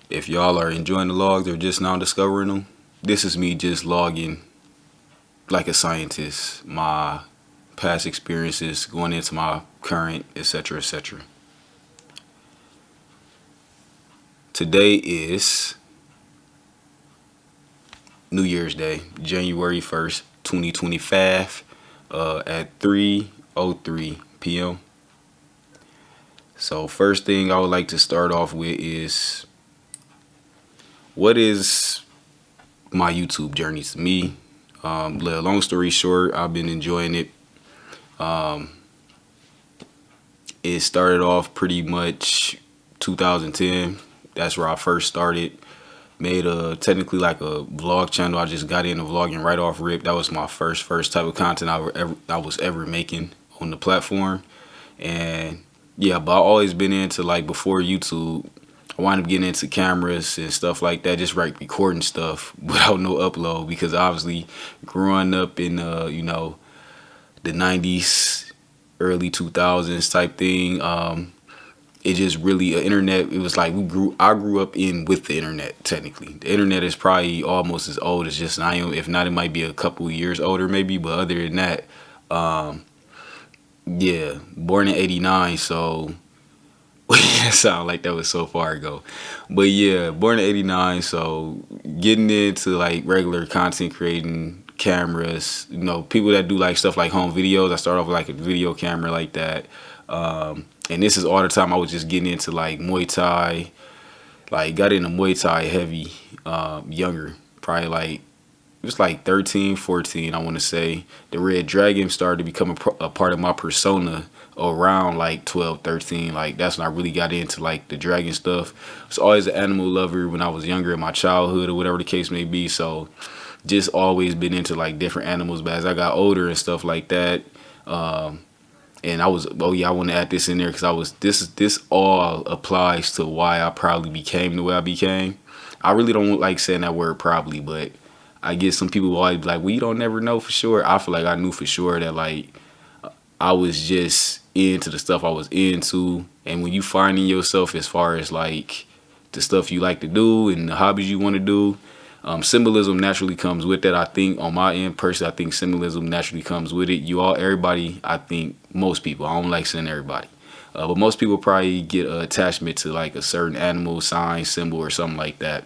If y'all are enjoying the logs or just now discovering them, this is me just logging like a scientist, my past experiences going into my current, etc., etc. Today is New Year's Day, January 1st, 2025, at 3:03 p.m. So first thing I would like to start off with is, what is my YouTube journey to me? Long story short, I've been enjoying it. Um, it started off pretty much 2010. That's where I first started. Made a technically like a vlog channel. I just got into vlogging right off rip. That was my first type of content I was ever making on the platform. And yeah, but I always been into, like, before YouTube, I wound up getting into cameras and stuff like that, just like recording stuff without no upload, because obviously growing up in the 90s, early 2000s type thing, it just really internet. It was like I grew up in with the internet. Technically, the internet is probably almost as old as just I am. If not, it might be a couple of years older, maybe. But other than that, yeah, born in '89, so it sounded like that was so far ago. But yeah, born in '89, so getting into like regular content creating, cameras, people that do like stuff like home videos. I started off with like a video camera like that. And this is all the time I was just getting into like Muay Thai, like got into Muay Thai heavy, younger, probably like, it was like 13, 14, I want to say. The Red Dragon started to become a part of my persona around like 12, 13. Like, that's when I really got into like the dragon stuff. I was always an animal lover when I was younger, in my childhood or whatever the case may be. So just always been into like different animals. But as I got older and stuff like that, and I was, oh yeah, I want to add this in there because this all applies to why I probably became the way I became. I really don't like saying that word probably, but I get some people always be like, we don't never know for sure. I feel like I knew for sure that, like, I was just into the stuff I was into. And when you finding yourself as far as like the stuff you like to do and the hobbies you want to do, symbolism naturally comes with that. I think on my end, personally, I think symbolism naturally comes with it. Everybody, I think most people, I don't like saying everybody, but most people probably get an attachment to like a certain animal, sign, symbol, or something like that.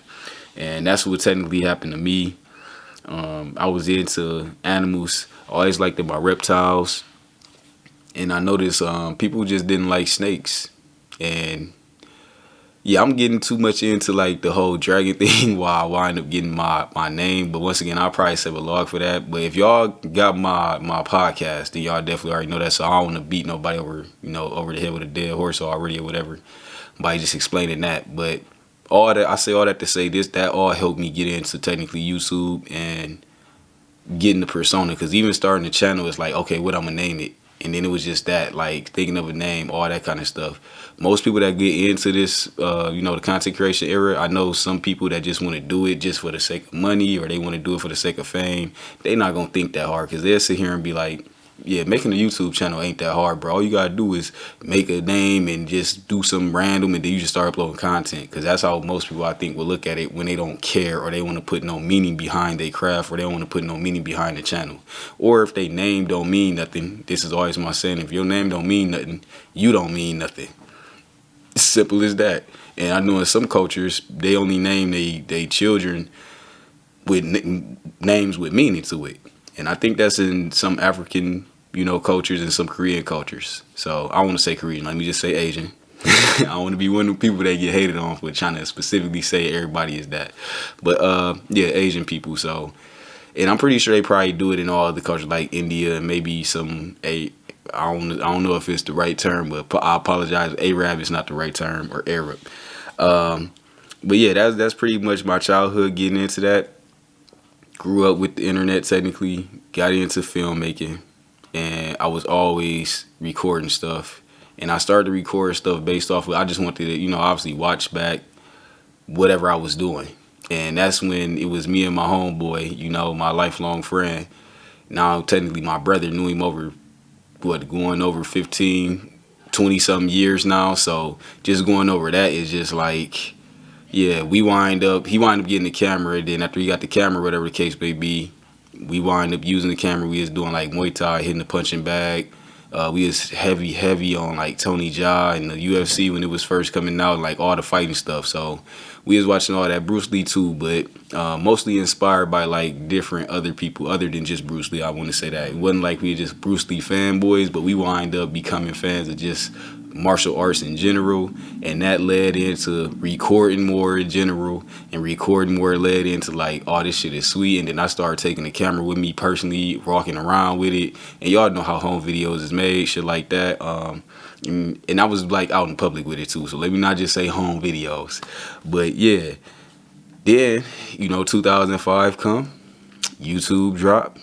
And that's what technically happened to me. I was into animals. I always liked my reptiles. And I noticed people just didn't like snakes. And yeah, I'm getting too much into like the whole dragon thing while I wind up getting my name. But once again, I'll probably save a log for that. But if y'all got my podcast, then y'all definitely already know that. So I don't want to beat nobody over the head with a dead horse already or whatever by just explaining that. But I say all that to say this, that all helped me get into technically YouTube and getting the persona. Because even starting the channel is like, okay, what I'm gonna name it. And then it was just that, like, thinking of a name, all that kind of stuff. Most people that get into this, the content creation era, I know some people that just want to do it just for the sake of money, or they want to do it for the sake of fame. They not going to think that hard, because they'll sit here and be like, yeah, making a YouTube channel ain't that hard, bro. All you got to do is make a name and just do something random, and then you just start uploading content. Because that's how most people, I think, will look at it when they don't care, or they want to put no meaning behind their craft, or they don't want to put no meaning behind the channel. Or if they name don't mean nothing, this is always my saying, if your name don't mean nothing, you don't mean nothing. Simple as that. And I know in some cultures, they only name they children with names with meaning to it. And I think that's in some African, cultures, and some Korean cultures. So I want to say Korean. Let me just say Asian. I want to be one of the people that get hated on for trying to specifically say everybody is that. But yeah, Asian people. So, and I'm pretty sure they probably do it in all other cultures like India and maybe I don't know if it's the right term, but I apologize. Arab is not the right term, or Arab. But yeah, that's pretty much my childhood getting into that. Grew up with the internet technically, got into filmmaking, and I was always recording stuff. And I started to record stuff based off of, I just wanted to, obviously watch back whatever I was doing. And that's when it was me and my homeboy, my lifelong friend. Now, technically, my brother knew him over, going over 15, 20 something years now. So just going over that is just like, yeah, he wind up getting the camera. And then after he got the camera, whatever the case may be, we wind up using the camera. We was doing like Muay Thai, hitting the punching bag. We was heavy on like Tony Jaa and the UFC when it was first coming out, like all the fighting stuff. So we was watching all that Bruce Lee too, but mostly inspired by like different other people other than just Bruce Lee. I want to say that it wasn't like we were just Bruce Lee fanboys, but we wind up becoming fans of just martial arts in general, and that led into recording more in general, and recording more led into like, oh, this shit is sweet. And then I started taking the camera with me personally, walking around with it, and y'all know how home videos is made, shit like that. And I was like out in public with it too, so let me not just say home videos. But yeah, then 2005 come, YouTube dropped,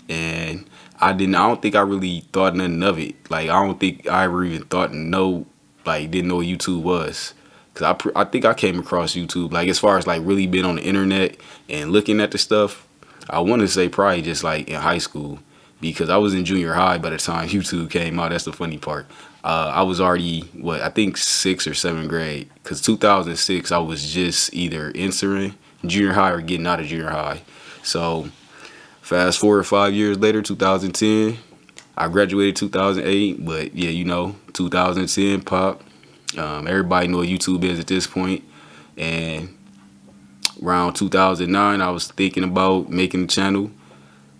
and I don't think I really thought nothing of it. Like, I don't think I ever even thought didn't know what YouTube was. Cause I think I came across YouTube, like, as far as like really being on the internet and looking at the stuff, I want to say probably just like in high school, because I was in junior high by the time YouTube came out. That's the funny part. I was already, I think 6th or 7th grade, cause 2006 I was just either entering junior high or getting out of junior high. So fast forward 5 years later, 2010, I graduated 2008, but yeah, 2010 pop. Everybody know what YouTube is at this point. And around 2009, I was thinking about making a channel.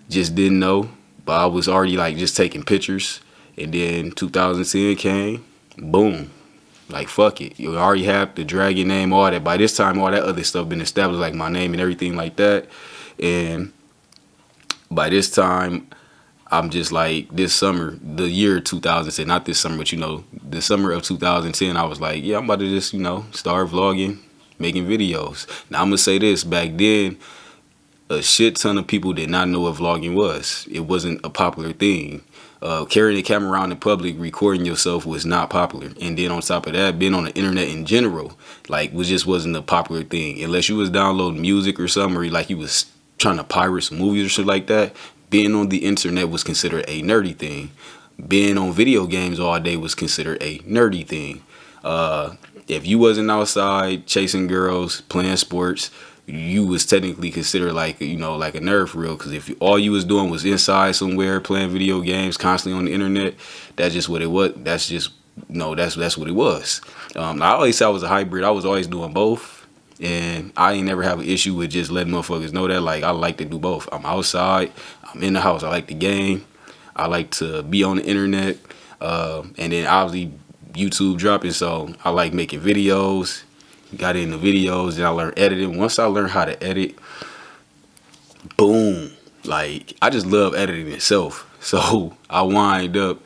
Just didn't know, but I was already like just taking pictures. And then 2010 came, boom. Like, fuck it. You already have the Dragon name, all that. By this time, all that other stuff been established, like my name and everything like that. And by this time, I'm just like, this summer, the year 2010, not this summer, but the summer of 2010, I was like, yeah, I'm about to just, start vlogging, making videos. Now, I'm going to say this, back then, a shit ton of people did not know what vlogging was. It wasn't a popular thing. Carrying a camera around in public, recording yourself was not popular. And then on top of that, being on the internet in general, like, wasn't a popular thing. Unless you was downloading music or something, or like you was trying to pirate some movies or shit like that, being on the internet was considered a nerdy thing. Being on video games all day was considered a nerdy thing. If you wasn't outside chasing girls, playing sports, you was technically considered like, like a nerd for real. Because if all you was doing was inside somewhere playing video games constantly on the internet, that's just what it was. That's just, that's what it was. I always say I was a hybrid. I was always doing both. And I ain't never have an issue with just letting motherfuckers know that. Like, I like to do both. I'm outside, I'm in the house. I like the game, I like to be on the internet. And then obviously YouTube dropping, so I like making videos. Got into videos, then I learned editing. Once I learned how to edit, boom, like, I just love editing itself. So I wind up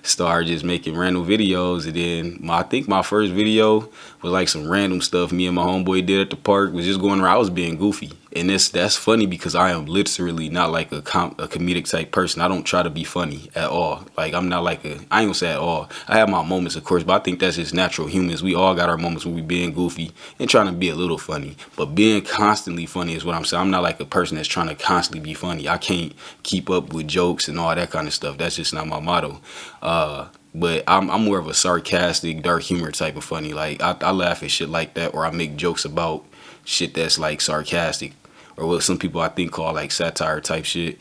started just making random videos, and then I think my first video was like some random stuff me and my homeboy did at the park. Was just going around. I was being goofy, and that's funny because I am literally not like a comedic type person. I don't try to be funny at all. Like, I'm not like I ain't gonna say at all. I have my moments, of course, but I think that's just natural. Humans, we all got our moments when we being goofy and trying to be a little funny. But being constantly funny is what I'm saying. I'm not like a person that's trying to constantly be funny. I can't keep up with jokes and all that kind of stuff. That's just not my motto. But I'm more of a sarcastic, dark humor type of funny. Like, I laugh at shit like that, or I make jokes about shit that's like sarcastic, or what some people I think call like satire type shit.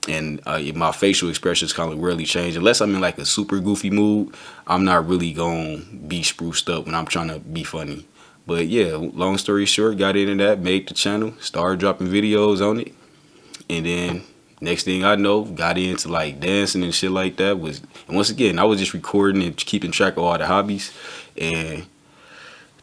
And my facial expressions kind of rarely change unless I'm in like a super goofy mood. I'm not really gonna be spruced up when I'm trying to be funny. But yeah, long story short, got into that, made the channel, started dropping videos on it, and then next thing I know, got into like dancing and shit like that. And once again, I was just recording and keeping track of all the hobbies. And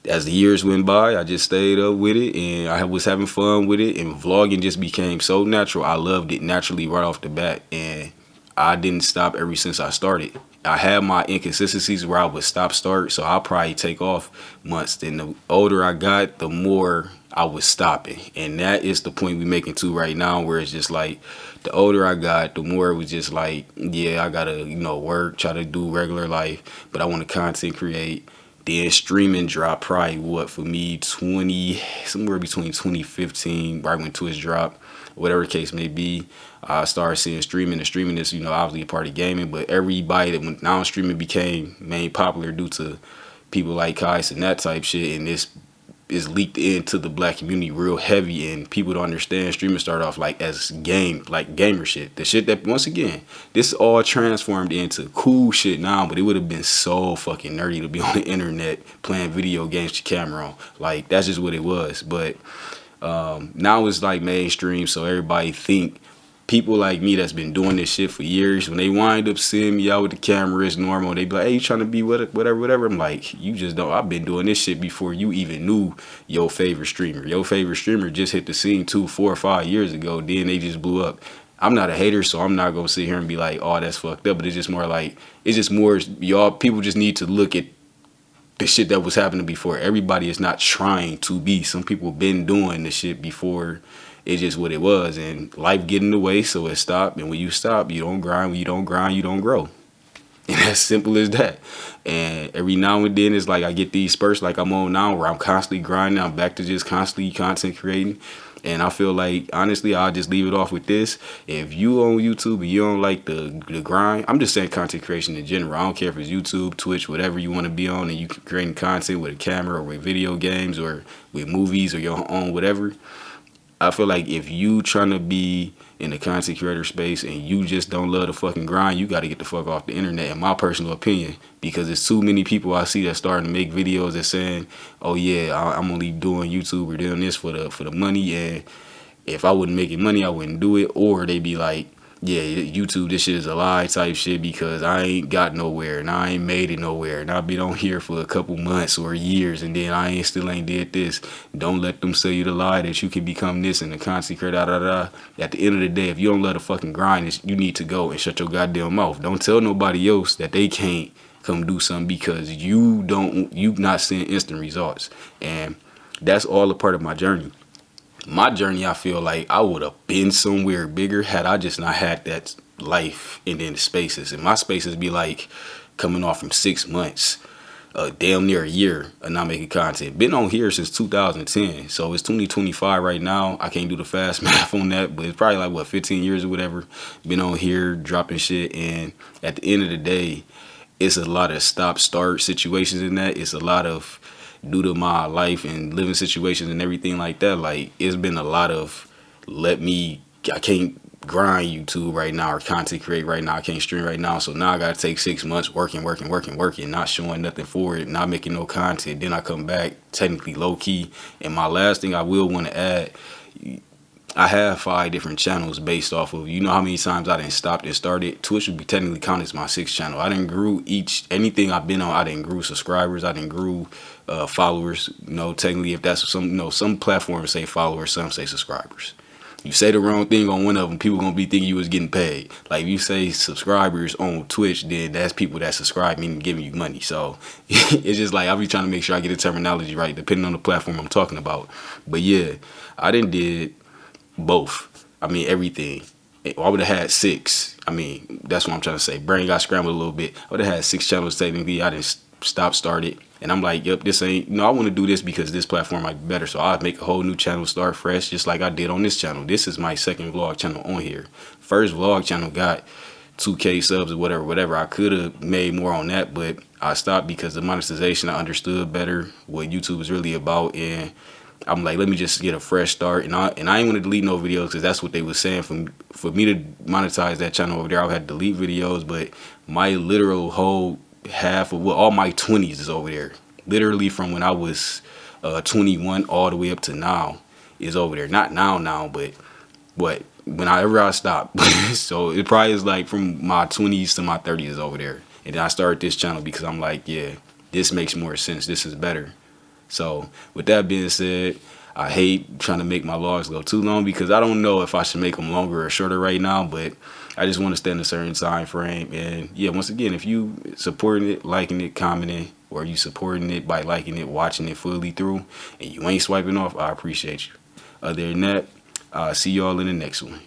as the years went by, I just stayed up with it, and I was having fun with it. And vlogging just became so natural. I loved it naturally right off the bat, and I didn't stop ever since I started. I had my inconsistencies where I would start, so I'll probably take off months. And the older I got, the more I was stopping. And that is the point we making too right now, where it's just like, the older I got, the more it was just like, yeah, I gotta, work, try to do regular life, but I want to content create. Then streaming dropped probably, for me, somewhere between 2015, right when Twitch dropped, whatever the case may be. I started seeing streaming, and streaming is, obviously a part of gaming, but everybody that went now streaming became main popular due to people like Kais and that type shit, and is leaked into the black community real heavy, and people don't understand streaming started off like as gamer shit. The shit that, once again, this all transformed into cool shit now, but it would have been so fucking nerdy to be on the internet playing video games with your camera on. Like, that's just what it was. But now it's like mainstream, so everybody think people like me that's been doing this shit for years, when they wind up seeing me out with the camera, it's normal. They be like, hey, you trying to be whatever. I'm like, you just don't. I've been doing this shit before you even knew your favorite streamer. Your favorite streamer just hit the scene 2, 4, or 5 years ago. Then they just blew up. I'm not a hater, so I'm not gonna sit here and be like, oh, that's fucked up. But it's just more like, y'all people just need to look at the shit that was happening before. Everybody is not trying to be. Some people been doing the shit before. It's just what it was, and life get in the way, so it stopped. And when you stop, you don't grind. When you don't grind, you don't grow. And as simple as that. And every now and then, it's like I get these spurts like I'm on now, where I'm constantly grinding. I'm back to just constantly content creating. And I feel like, honestly, I'll just leave it off with this. If you on YouTube and you don't like the grind, I'm just saying content creation in general. I don't care if it's YouTube, Twitch, whatever you want to be on, and you creating content with a camera or with video games or with movies or your own whatever. I feel like if you trying to be in the content creator space and you just don't love the fucking grind, you got to get the fuck off the internet, in my personal opinion, because there's too many people I see that starting to make videos that saying, oh yeah, I'm only doing YouTube or doing this for the money, and if I wasn't making money, I wouldn't do it. Or they be like, yeah, YouTube, this shit is a lie type shit, because I ain't got nowhere and I ain't made it nowhere, and I've been on here for a couple months or years, and then I still ain't did this. Don't let them sell you the lie that you can become this and the content creator, At the end of the day, if you don't let a fucking grind, you need to go and shut your goddamn mouth. Don't tell nobody else that they can't come do something, because you not seeing instant results. And that's all a part of my journey. My journey, I feel like I would have been somewhere bigger had I just not had that life and then the spaces. And my spaces be like coming off from 6 months, damn near a year of not making content. Been on here since 2010, so it's 2025 right now. I can't do the fast math on that, but it's probably like 15 years or whatever. Been on here dropping shit, and at the end of the day, it's a lot of stop-start situations in that. It's a lot of, due to my life and living situations and everything like that, like, it's been a lot of I can't grind YouTube right now or content create right now. I can't stream right now. So now I gotta take 6 months working, not showing nothing for it, not making no content. Then I come back technically low key. And my last thing I will want to add, I have 5 different channels based off of, you know how many times I didn't stop and started. Twitch would be technically counted as my 6th channel. I didn't grew anything I've been on. I didn't grew subscribers. I didn't grew followers. You know, technically, if that's some platforms say followers, some say subscribers. You say the wrong thing on one of them, people gonna be thinking you was getting paid. Like, if you say subscribers on Twitch, then that's people that subscribe, meaning giving you money. So it's just like, I'll be trying to make sure I get the terminology right, depending on the platform I'm talking about. But yeah, I did both. I mean, everything. I would have had 6. I mean, that's what I'm trying to say. Brain got scrambled a little bit. I would have had 6 channels technically. I didn't started. And I'm like, yep, this ain't, I want to do this because this platform might be better. So I'll make a whole new channel, start fresh, just like I did on this channel. This is my 2nd vlog channel on here. First vlog channel got 2K subs or whatever. I could have made more on that, but I stopped because the monetization, I understood better what YouTube is really about. And I'm like, let me just get a fresh start. And I ain't want to delete no videos, because that's what they was saying. For me to monetize that channel over there, I would have to delete videos. But my literal whole half of all my 20s is over there. Literally from when I was 21 all the way up to now is over there. Not now, but whenever I stopped. So it probably is like from my 20s to my 30s is over there. And then I started this channel because I'm like, yeah, this makes more sense. This is better. So with that being said, I hate trying to make my vlogs go too long, because I don't know if I should make them longer or shorter right now, but I just want to stay in a certain time frame. And yeah, once again, if you supporting it, liking it, commenting, or you supporting it by liking it, watching it fully through, and you ain't swiping off, I appreciate you. Other than that, I'll see y'all in the next one.